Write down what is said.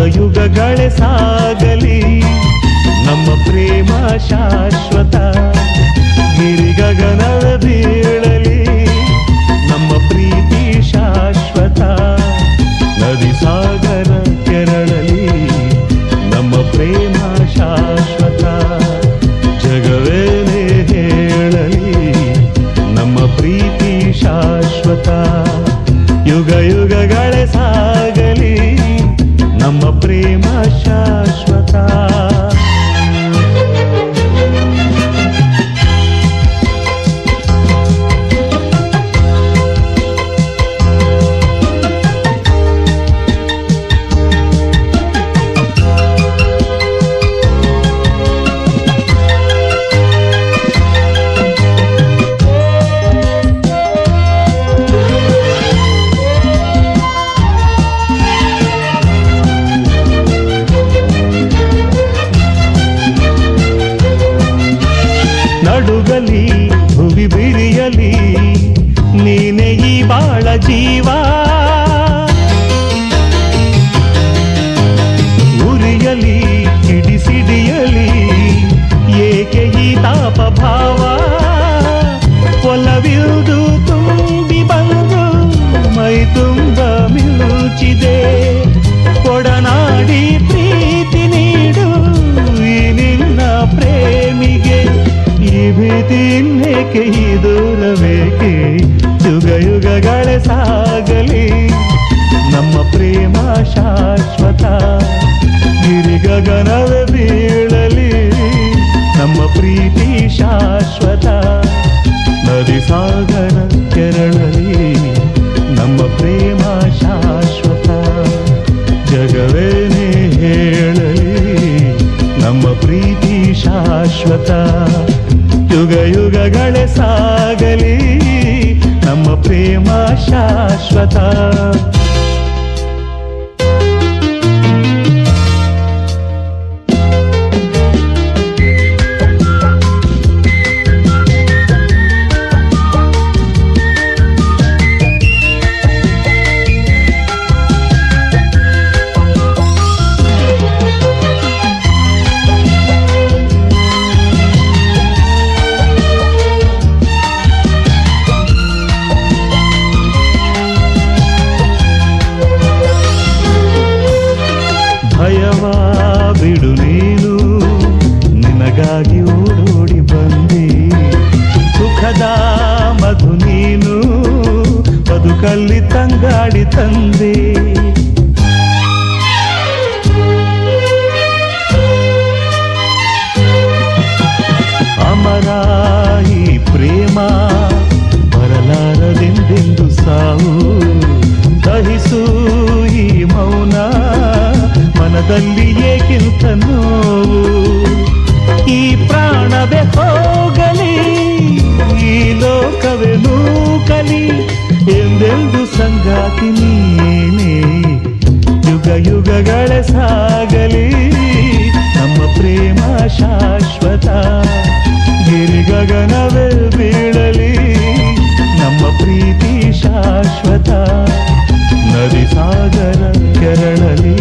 ಯುಗಗಳೇ ಸಾಗಲಿ ನಮ್ಮ ಪ್ರೇಮ ಶಾಶ್ವತ. ಗಿರಿಗಗನದ ಬೀಳಲಿ ನಮ್ಮ ಪ್ರೀತಿ ಶಾಶ್ವತ. ನದಿ ಸಾಗರ ಕೆರಳಲಿ ನಮ್ಮ ಪ್ರೇಮ ಶಾಶ್ವತ. ಜಗವೇನೇ ಹೇಳಲಿ ನಮ್ಮ ಪ್ರೀತಿ ಶಾಶ್ವತ. ಯುಗ ಯುಗಗಳೇ ಸಾಗಲಿ ನಮ್ಮ ಪ್ರೇಮ ಶಾಶ್ವತ. ನಡುಗಲಿ ಭುವಿ ಬಿರಿಯಲಿ ನೀನೆ ಈ ಬಾಳ ಜೀವ. ಉರಿಯಲಿ ಕಿಡಿಸಿಡಿಯಲಿ ಏಕೆ ಈ ತಾಪ ಭಾವ. ಒಲವಿರುವುದು ತುಂಬಿ ಬಂದು ಮೈ ತುಂಬ ಮಿಲುಚಿದೆ. ಕೊಡನಾಡಿ ಪ್ರೀತಿ ನೀಡು ಈ ನಿನ್ನ ಪ್ರೇಮಿಗೆ. ಈ ಭೀತಿ ಇನ್ನೇಕೆ ಈ ದೂರವೇಕೆ. ಯುಗ ಯುಗಗಳೇ ಸಾಗಲಿ ನಮ್ಮ ಪ್ರೇಮ ಶಾಶ್ವತ. ಗಿರಿಗಗನವೇ ಬೀಳಲಿ ನಮ್ಮ ಪ್ರೀತಿ ಶಾಶ್ವತ. ನದಿ ಸಾಗರ ಕೆರಳಲಿ ನಮ್ಮ ಪ್ರೇಮ ಶಾಶ್ವತ. ಜಗವೇನೇ ಹೇಳಲಿ ನಮ್ಮ ಪ್ರೀತಿ ಶಾಶ್ವತ. ಯುಗ ಯುಗಗಳೇ ಸಾಗಲಿ ನಮ್ಮ ಪ್ರೇಮ ಶಾಶ್ವತ. ಭಯವ ಬಿಡು ನೀನು ನಿನಗಾಗಿ ಓಡೋಡಿ ಬಂದಿ. ಸುಖದ ಮಧು ನೀನು ಬದುಕಲ್ಲಿ ತಂಗಾಡಿ ತಂದೆ. ಅಮರ ಈ ಪ್ರೇಮ ಬರಲಾರದೆಂದೆಂದು ಸಾವು. ದಹಿಸು ಈ ಮೌನ ಮನದಲ್ಲಿ ಏಕಿಂತ ನೋವು. ಈ ಪ್ರಾಣವೇ ಹೋಗಲಿ ಈ ಲೋಕವೇ ನೂಕಲಿ ಎಂದೆಂದು ಸಂಗಾತಿ ನೀನೇ. ಯುಗ ಯುಗಗಳೇ ಸಾಗಲಿ ನಮ್ಮ ಪ್ರೇಮ ಶಾಶ್ವತ. ಗಿರಿಗಗನವೇ ಬೀಳಲಿ ನಮ್ಮ ಪ್ರೀತಿ ಶಾಶ್ವತ. ನದಿ ಸಾಗರ ಕೆರಳಲಿ